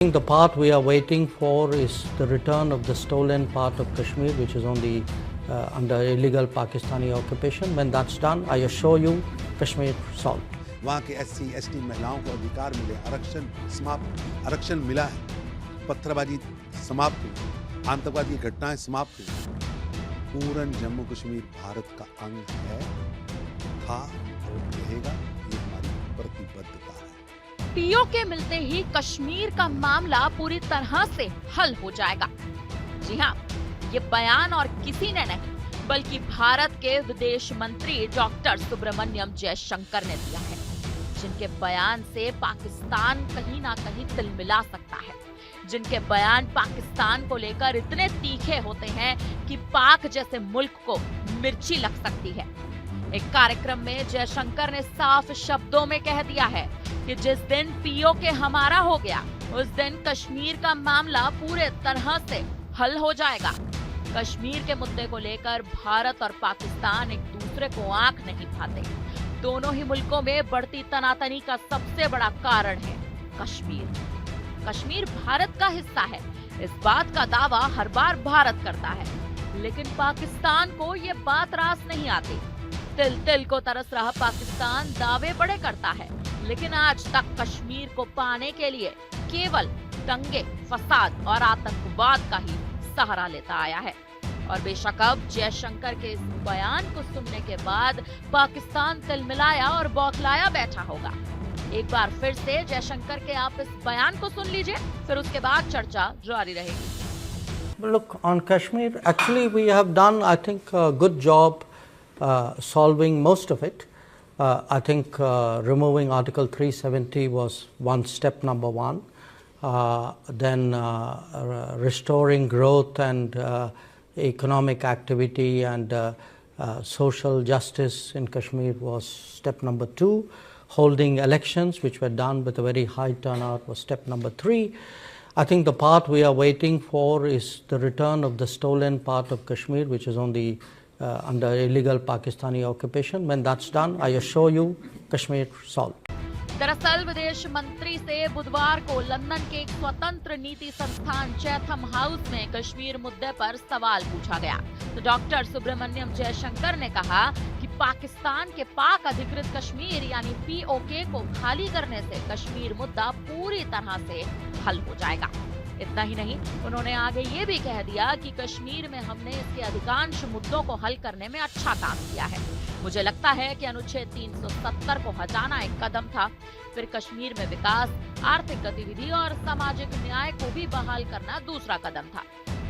think the part we are waiting for is the return of the stolen part of Kashmir, which is on the under illegal Pakistani occupation. When that's done, I assure you, Kashmir solved. वहाँ के SC ST महिलाओं को अधिकार मिले, आरक्षण मिला है, पत्थरबाजी समाप्त हुई, आतंकवादी घटनाएं समाप्त हुई। पूर्ण जम्मू कश्मीर भारत का अंग है, था और रहेगा, ये हमारी प्रतिबद्धता है। पीओके मिलते ही कश्मीर का मामला पूरी तरह से हल हो जाएगा। जी हाँ, ये बयान और किसी ने नहीं बल्कि भारत के विदेश मंत्री डॉक्टर सुब्रमण्यम जयशंकर ने दिया है, जिनके बयान से पाकिस्तान कहीं ना कहीं तिलमिला सकता है, जिनके बयान पाकिस्तान को लेकर इतने तीखे होते हैं कि पाक जैसे मुल्क को मिर्ची लग सकती है। एक कार्यक्रम में जयशंकर ने साफ शब्दों में कह दिया है कि जिस दिन पीओके हमारा हो गया, उस दिन कश्मीर का मामला पूरे तरह से हल हो जाएगा। कश्मीर के मुद्दे को लेकर भारत और पाकिस्तान एक दूसरे को आंख नहीं दिखाते। दोनों ही मुल्कों में बढ़ती तनातनी का सबसे बड़ा कारण है कश्मीर। कश्मीर भारत का हिस्सा है, इस बात का दावा हर बार भारत करता है, लेकिन पाकिस्तान को ये बात रास नहीं आती। तिल तिल को तरस रहा पाकिस्तान दावे बड़े करता है, लेकिन आज तक कश्मीर को पाने के लिए केवल दंगे, फसाद और आतंकवाद का ही सहारा लेता आया है। और बेशक अब जयशंकर के इस बयान को सुनने के बाद पाकिस्तान तिलमिलाया और बौखलाया बैठा होगा। एक बार फिर से जयशंकर के आप इस बयान को सुन लीजिए, फिर उसके बाद चर्चा जारी रहेगी। Look, on Kashmir, actually we have done, I think, a good job solving most of it. I think removing Article 370 was one step, number one. Then restoring growth and economic activity and social justice in Kashmir was step number two. Holding elections, which were done with a very high turnout, was step number three. I think the part we are waiting for is the return of the stolen part of Kashmir, which is on the under illegal Pakistani occupation. When that's done, I assure you, Kashmir solved. दरअसल विदेश मंत्री से बुधवार को London के एक स्वतंत्र नीति संस्थान चैथम हाउस में कश्मीर मुद्दे पर सवाल पूछा गया, तो डॉक्टर सुब्रमण्यम जयशंकर ने कहा कि पाकिस्तान के पाक अधिकृत कश्मीर यानी पीओके को खाली करने से कश्मीर मुद्दा पूरी तरह से हल हो जाएगा। इतना ही नहीं, उन्होंने आगे ये भी कह दिया कि कश्मीर में हमने इसके अधिकांश मुद्दों को हल करने में अच्छा काम किया है। मुझे लगता है कि अनुच्छेद 370 को हटाना एक कदम था, फिर कश्मीर में विकास, आर्थिक गतिविधि और सामाजिक न्याय को भी बहाल करना दूसरा कदम था।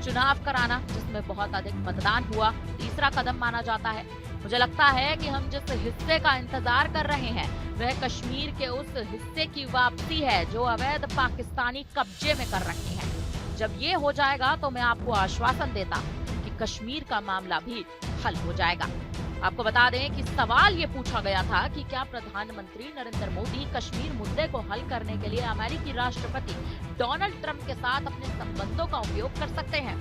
चुनाव कराना, जिसमें बहुत अधिक मतदान हुआ, तीसरा कदम माना जाता है। मुझे लगता है कि हम जिस हिस्से का इंतजार कर रहे हैं, वह कश्मीर के उस हिस्से की वापसी है जो अवैध पाकिस्तानी कब्जे में कर रखे हैं। जब ये हो जाएगा तो मैं आपको आश्वासन देता हूँ कि कश्मीर का मामला भी हल हो जाएगा। आपको बता दें कि सवाल ये पूछा गया था कि क्या प्रधानमंत्री नरेंद्र मोदी कश्मीर मुद्दे को हल करने के लिए अमेरिकी राष्ट्रपति डोनाल्ड ट्रंप के साथ अपने संबंधों का उपयोग कर सकते हैं।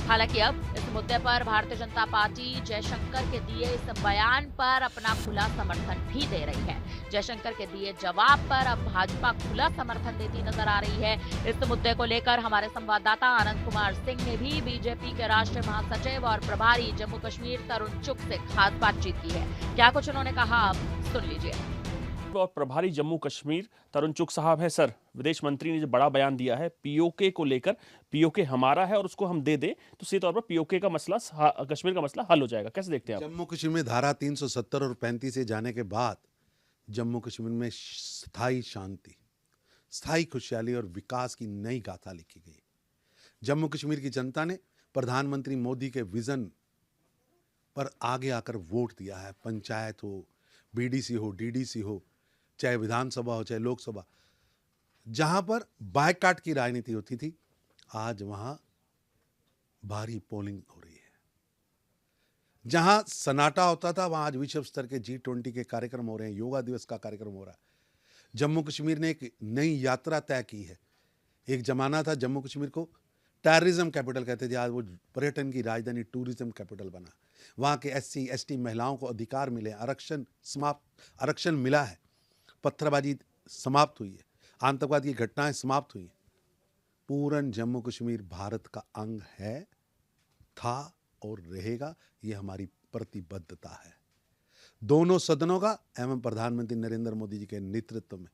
हालांकि अब इस मुद्दे पर भारतीय जनता पार्टी जयशंकर के दिए इस बयान पर अपना खुला समर्थन भी दे रही है। जयशंकर के दिए जवाब पर अब भाजपा खुला समर्थन देती नजर आ रही है। इस मुद्दे को लेकर हमारे संवाददाता आनंद कुमार सिंह ने भी बीजेपी के राष्ट्रीय महासचिव और प्रभारी जम्मू कश्मीर तरुण चुग से खास बातचीत की है। क्या कुछ उन्होंने कहा, आप सुन लीजिए। और प्रभारी जम्मू कश्मीर तरुण चुग साहब है। सर, विदेश मंत्री ने जो बड़ा बयान दिया है पीओके को लेकर, पीओके हमारा है और उसको हम दे दें तो सीधे तौर पर पीओके का मसला, कश्मीर का मसला हल हो जाएगा। कैसे देखते हैं आप? जम्मू कश्मीर में धारा 370 और 35 से जाने के बाद जम्मू कश्मीर में स्थायी शांति, स्थायी खुशहाली और विकास की नई गाथा लिखी गई। जम्मू कश्मीर की जनता ने प्रधानमंत्री मोदी के विजन पर आगे आकर वोट दिया है। पंचायत हो, बीडीसी हो, डीडीसी हो, चाहे विधानसभा हो, चाहे लोकसभा, जहां पर बायकाट की राजनीति होती थी, आज वहां भारी पोलिंग हो रही है। जहां सन्नाटा होता था, वहां आज विश्व स्तर के G20 के कार्यक्रम हो रहे हैं, योगा दिवस का कार्यक्रम हो रहा है। जम्मू कश्मीर ने एक नई यात्रा तय की है। एक जमाना था जम्मू कश्मीर को टेररिज्म कैपिटल कहते थे, आज वो पर्यटन की राजधानी, टूरिज्म कैपिटल बना। वहाँ के SC ST महिलाओं को अधिकार मिले, आरक्षण मिला है, पत्थरबाजी समाप्त हुई है, आतंकवाद की घटनाएं समाप्त हुई हैं। पूर्ण जम्मू कश्मीर भारत का अंग है, था और रहेगा। ये हमारी प्रतिबद्धता है। दोनों सदनों का एवं प्रधानमंत्री नरेंद्र मोदी जी के नेतृत्व में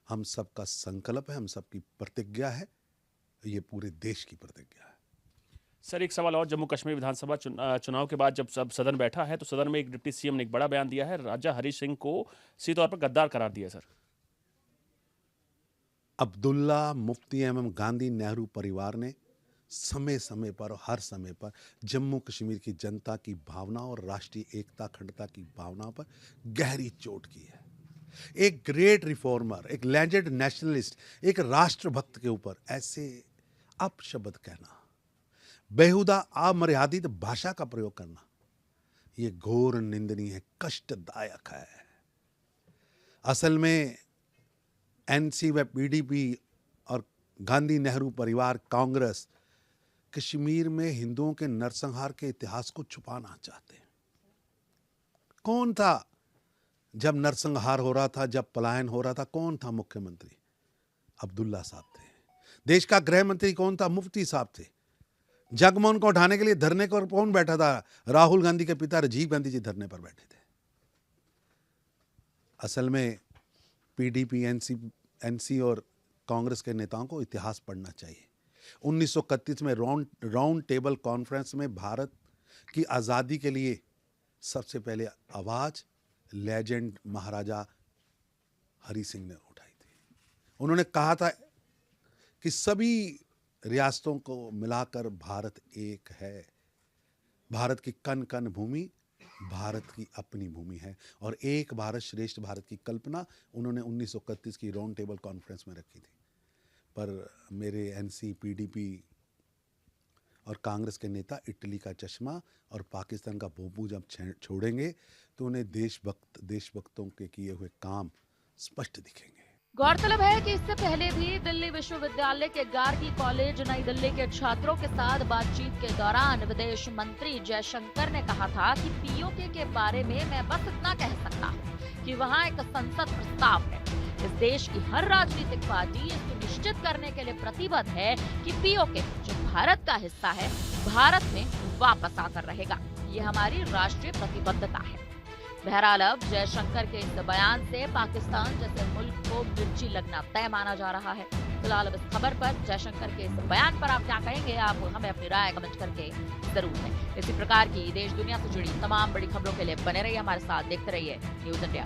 हम सबका संकल्प है, हम सबकी प्रतिज्ञा है, ये पूरे देश की प्रतिज्ञा है। सर एक सवाल और, जम्मू कश्मीर विधानसभा चुनाव के बाद जब सब सदन बैठा है तो सदन में एक डिप्टी सीएम ने एक बड़ा बयान दिया है, राजा हरि सिंह को सीधे तौर पर गद्दार करार दिया। सर अब्दुल्ला मुफ्ती एवं गांधी नेहरू परिवार ने समय समय पर और हर समय पर जम्मू कश्मीर की जनता की भावना और राष्ट्रीय एकता अखंडता की भावना पर गहरी चोट की है। एक ग्रेट रिफॉर्मर, एक लेजेंड नेशनलिस्ट, एक राष्ट्रभक्त के ऊपर ऐसे अपशब्द कहना, बेहुदा अमर्यादित भाषा का प्रयोग करना, ये घोर निंदनीय है, कष्टदायक है। असल में एनसी व पीडीपी और गांधी नेहरू परिवार कांग्रेस कश्मीर में हिंदुओं के नरसंहार के इतिहास को छुपाना चाहते हैं। कौन था जब नरसंहार हो रहा था, जब पलायन हो रहा था, कौन था मुख्यमंत्री? अब्दुल्ला साहब थे। देश का गृह मंत्री कौन था? मुफ्ती साहब थे। जगमोहन को उठाने के लिए धरने पर कौन बैठा था? राहुल गांधी के पिता राजीव गांधी जी धरने पर बैठे थे। असल में पीडीपी, एनसी और कांग्रेस के नेताओं को इतिहास पढ़ना चाहिए। 1931 में राउंड टेबल कॉन्फ्रेंस में भारत की आज़ादी के लिए सबसे पहले आवाज़ लेजेंड महाराजा हरि सिंह ने उठाई थी। उन्होंने कहा था कि सभी रियासतों को मिलाकर भारत एक है। भारत की कण कण भूमि भारत की अपनी भूमि है और एक भारत श्रेष्ठ भारत की कल्पना उन्होंने 1931 की राउंड टेबल कॉन्फ्रेंस में रखी थी। पर मेरे एनसी, पीडीपी और कांग्रेस के नेता इटली का चश्मा और पाकिस्तान का भोंपू जब छोड़ेंगे तो उन्हें देशभक्तों के किए हुए काम स्पष्ट दिखेंगे। गौरतलब है कि इससे पहले भी दिल्ली विश्वविद्यालय के गार्गी कॉलेज नई दिल्ली के छात्रों के साथ बातचीत के दौरान विदेश मंत्री जयशंकर ने कहा था कि पीओके के बारे में मैं बस इतना कह सकता हूँ कि वहाँ एक संसद प्रस्ताव है। इस देश की हर राजनीतिक पार्टी ये सुनिश्चित करने के लिए प्रतिबद्ध है कि पीओके जो भारत का हिस्सा है, भारत में वापस आकर रहेगा। ये हमारी राष्ट्रीय प्रतिबद्धता है। बहरहाल अब जयशंकर के इस बयान से पाकिस्तान जैसे मुल्क को मिर्ची लगना तय माना जा रहा है। फिलहाल अब इस खबर पर, जयशंकर के इस बयान पर आप क्या कहेंगे? आप हमें अपनी राय कमेंट करके जरूर दें। इसी प्रकार की देश दुनिया से जुड़ी तमाम बड़ी खबरों के लिए बने रहिए हमारे साथ, देखते रहिए न्यूज़ इंडिया।